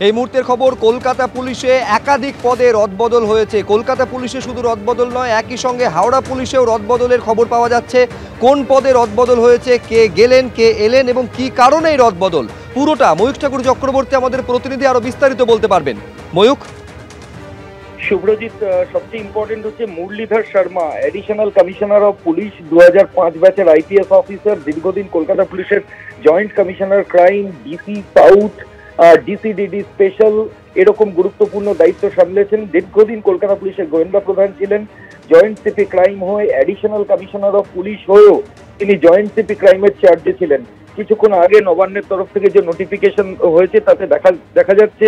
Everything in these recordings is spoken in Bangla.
এই মুহূর্তের খবর, কলকাতা পুলিশে একাধিক পদে রদবদল হয়েছে। কলকাতা পুলিশে শুধু রদবদল নয়, একই সঙ্গে হাওড়া পুলিশেও রদবদলের খবর পাওয়া যাচ্ছে। কোন পদে রদবদল হয়েছে, কে গেলেন, কে এলেন এবং কি কারণে এই রদবদল, পুরোটা ময়ূখ ঠাকুর চক্রবর্তী আমাদের প্রতিনিধি আরো বিস্তারিত বলতে পারবেন। ময়ূখ। শুভ্রজিৎ, সবচেয়ে ইম্পর্টেন্ট হচ্ছে Muralidhar Sharma, additional commissioner of police, 2005 ব্যাচের আইপিএস অফিসার, দীর্ঘদিন কলকাতা পুলিশের joint commissioner crime, DC south, ডিসিডিডি special এরকম গুরুত্বপূর্ণ দায়িত্ব সামলেছেন। দীর্ঘদিন কলকাতা পুলিশের গোয়েন্দা প্রধান ছিলেন। জয়েন্ট সিপি ক্রাইম হয়ে অ্যাডিশনাল কমিশনার অফ পুলিশ হয়েও তিনি জয়েন্ট সিপি ক্রাইমের চার্জে ছিলেন। কিছুক্ষণ আগে নবান্নের তরফ থেকে যে নোটিফিকেশন হয়েছে তাতে দেখা যাচ্ছে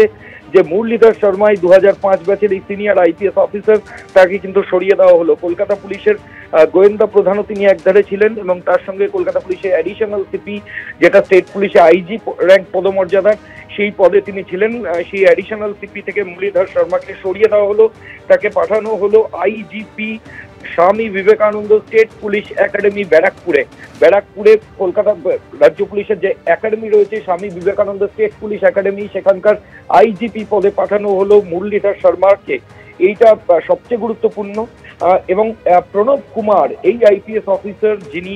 যে মুরলীধর শর্মাই 2005 ব্যাচের এই সিনিয়র আইপিএস অফিসার, তাকে কিন্তু সরিয়ে দেওয়া হলো। কলকাতা পুলিশের গোয়েন্দা প্রধানও তিনি একধারে ছিলেন এবং তার সঙ্গে কলকাতা পুলিশের অ্যাডিশনাল সিপি, যেটা স্টেট পুলিশে আইজি র্যাঙ্ক পদমর্যাদার, সেই পদে তিনি ছিলেন। সেই অ্যাডিশনাল সিপি থেকে মুরলীধর শর্মাকে সরিয়ে দেওয়া হলো, তাকে পাঠানো হলো আইজিপি স্বামী বিবেকানন্দ স্টেট পুলিশ একাডেমি ব্যারাকপুরে কলকাতা রাজ্য পুলিশের যে একাডেমি রয়েছে স্বামী বিবেকানন্দ স্টেট পুলিশ একাডেমি, সেখানকার আইজিপি পদে পাঠানো হলো মুরলীধর শর্মাকে। এইটা সবচেয়ে গুরুত্বপূর্ণ। এবং প্রণব কুমার, এই আইপিএস অফিসার যিনি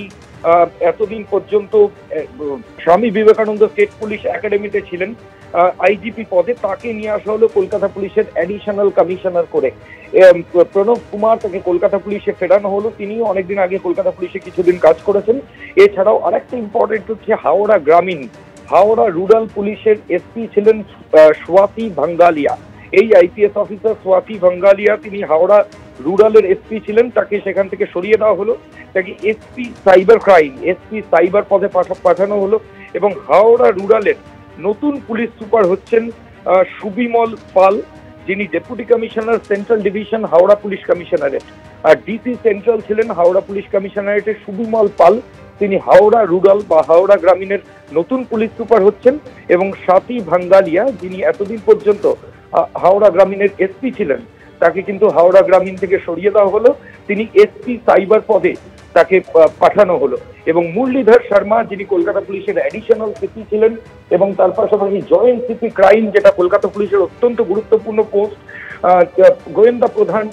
এতদিন পর্যন্ত স্বামী বিবেকানন্দ স্টেট পুলিশ একাডেমিতে ছিলেন আইজিপি পদে, তাকে নিয়ে আসা হলো কলকাতা পুলিশের অ্যাডিশনাল কমিশনার করে। প্রণব কুমার, তাকে কলকাতা পুলিশে ফেরানো হলো। তিনিও অনেকদিন আগে কলকাতা পুলিশে কিছুদিন কাজ করেছেন। এছাড়াও আরেকটা ইম্পর্টেন্ট হচ্ছে হাওড়া রুরাল পুলিশের এসপি ছিলেন স্বাতি ভাঙ্গালিয়া। এই আইপিএস অফিসার স্বাতি ভাঙ্গালিয়া, তিনি হাওড়া রুরালের এসপি ছিলেন, তাকে সেখান থেকে সরিয়ে দেওয়া হলো, তাকে এসপি সাইবার পদে পাঠানো হলো। এবং হাওড়া রুরালের নতুন পুলিশ সুপার হচ্ছেন সুবিমল পাল, যিনি deputy commissioner central division Howrah police commissionerate. আর ডিসি সেন্ট্রাল ছিলেন হাওড়া পুলিশ কমিশনারেটের সুবিমল পাল, তিনি হাওড়া রুরাল বা হাওড়া গ্রামীণের নতুন পুলিশ সুপার হচ্ছেন। এবং স্বাতি ভাঙ্গালিয়া, যিনি এতদিন পর্যন্ত হাওড়া গ্রামীণের এসপি ছিলেন, তাকে কিন্তু হাওড়া গ্রামীণ থেকে সরিয়ে দেওয়া হলো, তিনি এসপি সাইবার পদে তাকে পাঠানো হলো। এবং মুরলীধর শর্মা, যিনি কলকাতা পুলিশের অ্যাডিশনাল সিপি ছিলেন এবং তার পাশাপাশি জয়েন্ট সিপি ক্রাইম, যেটা কলকাতা পুলিশের অত্যন্ত গুরুত্বপূর্ণ পোস্ট, গোয়েন্দা প্রধান,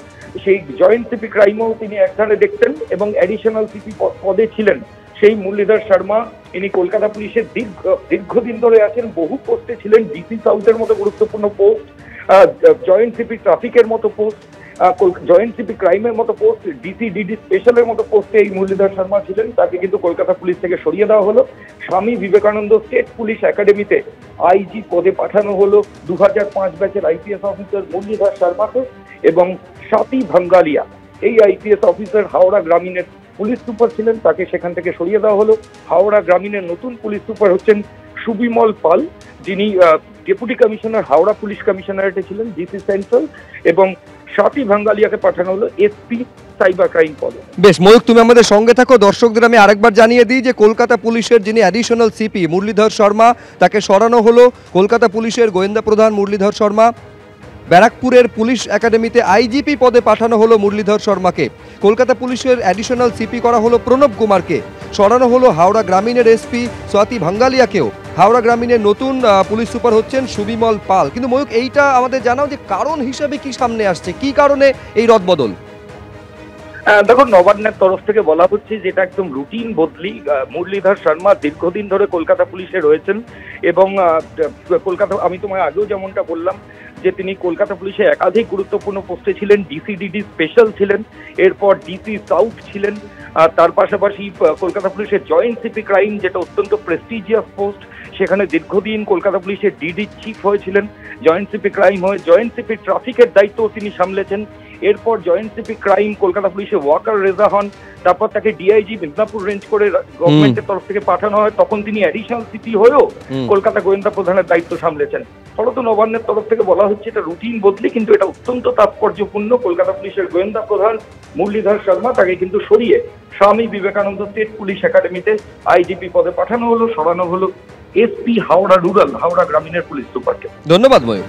সেই জয়েন্ট সিপি ক্রাইমও তিনি একধারে দেখতেন এবং অ্যাডিশনাল সিপি পদে ছিলেন। সেই মুরলীধর শর্মা, ইনি কলকাতা পুলিশের দীর্ঘদিন ধরে আছেন, বহু পোস্টে ছিলেন, ডিসি সাউথের মতো গুরুত্বপূর্ণ পোস্ট, জয়েন্ট সিপি ট্রাফিকের মতো পোস্ট, জয়েন্ট সিপি ক্রাইমের মতো পোস্ট, ডিসিডিডি স্পেশালের মতো পোস্টে এই মুরলীধর শর্মা ছিলেন। তাকে কিন্তু কলকাতা পুলিশ থেকে সরিয়ে দেওয়া হলো। স্বামী বিবেকানন্দ স্টেট পুলিশ একাডেমিতে আইজি পদে পাঠানো হলো 2005 ব্যাচের আইপিএস অফিসার মুরলীধর শর্মাকে। এবং স্বাতি ভাঙ্গালিয়া, এই আইপিএস অফিসার হাওড়া গ্রামীণের পুলিশ সুপার ছিলেন, তাকে সেখান থেকে সরিয়ে দেওয়া হলো। হাওড়া গ্রামীণের নতুন পুলিশ সুপার হচ্ছেন সুবিমল পাল, যিনি ডেপুটি কমিশনার হাওড়া পুলিশ কমিশনারেটে ছিলেন, ডিসি সেন্ট্রাল। এবং স্বাতি ভাঙ্গালিয়াকে পাঠানো হলো এসপি সাইবার ক্রাইম পদে। বেশ ময়ূখ, তুমি আমাদের সঙ্গে থাকো। দর্শকদের আমি আরেকবার জানিয়ে দিই যে কলকাতা পুলিশের যিনি অ্যাডিশনাল সিপি মুরলীধর শর্মা, তাকে সরানো হলো। কলকাতা পুলিশের গোয়েন্দা প্রধান মুরলীধর শর্মা, ব্যারাকপুরের পুলিশ একাডেমিতে আইজিপি পদে পাঠানো হলো মুরলীধর শর্মাকে। কলকাতা পুলিশের অ্যাডিশনাল সিপি করা হলো প্রণব কুমারকে। সরানো হলো হাওড়া গ্রামীণের এসপি স্বাতি ভাঙ্গালিয়াকেও। হাওড়া গ্রামীণের নতুন পুলিশ সুপার হচ্ছেন সুবিমল পাল। কিন্তু ময়ূখ, এইটা আমাদের জানাও যে কারণ হিসাবে কি সামনে আসছে, কি কারণে এই রদবদল? দেখো, নবান্নের তরফ থেকে বলা হচ্ছে যেটা একদম রুটিন বদলি। মুরলীধর শর্মা দীর্ঘদিন ধরে কলকাতা পুলিশে রয়েছেন এবং কলকাতা, আমি তোমায় আগেও যেমনটা বললাম যে তিনি কলকাতা পুলিশে একাধিক গুরুত্বপূর্ণ পোস্টে ছিলেন, ডিসিডিডি স্পেশাল ছিলেন, এরপর ডিসি সাউথ ছিলেন। তার পাশাপাশি কলকাতা পুলিশের জয়েন্ট সিপি ক্রাইম, যেটা অত্যন্ত প্রেস্টিজিয়াস পোস্ট, সেখানে দীর্ঘদিন কলকাতা পুলিশের ডিডি চিফ হয়েছিলেন। জয়েন্ট সিপি ক্রাইম হয়ে জয়েন্ট সিপি ট্রাফিকের দায়িত্বও তিনি সামলেছেন। এরপর জয়েন্ট সিপি ক্রাইম কলকাতা পুলিশে ওয়াকার রেজা হন, তারপর তাকে ডিআইজি মিদনাপুর রেঞ্জ করে গভর্নমেন্টের তরফ থেকে পাঠানো হয়, তখন তিনি অ্যাডিশনাল সিপি হয়েও কলকাতা গোয়েন্দা প্রধানের দায়িত্ব সামলেছেন। ফলত নবান্নের তরফ থেকে বলা হচ্ছে এটা রুটিন বদলি, কিন্তু এটা অত্যন্ত তাৎপর্যপূর্ণ। কলকাতা পুলিশের গোয়েন্দা প্রধান মুরলীধর শর্মা, তাকে কিন্তু সরিয়ে স্বামী বিবেকানন্দ স্টেট পুলিশ একাডেমিতে আইজিপি পদে পাঠানো হলো, সরানো হলো এসপি হাওড়া রুরাল, হাওড়া গ্রামীণের পুলিশ সুপারকে। ধন্যবাদ ময়ূখ।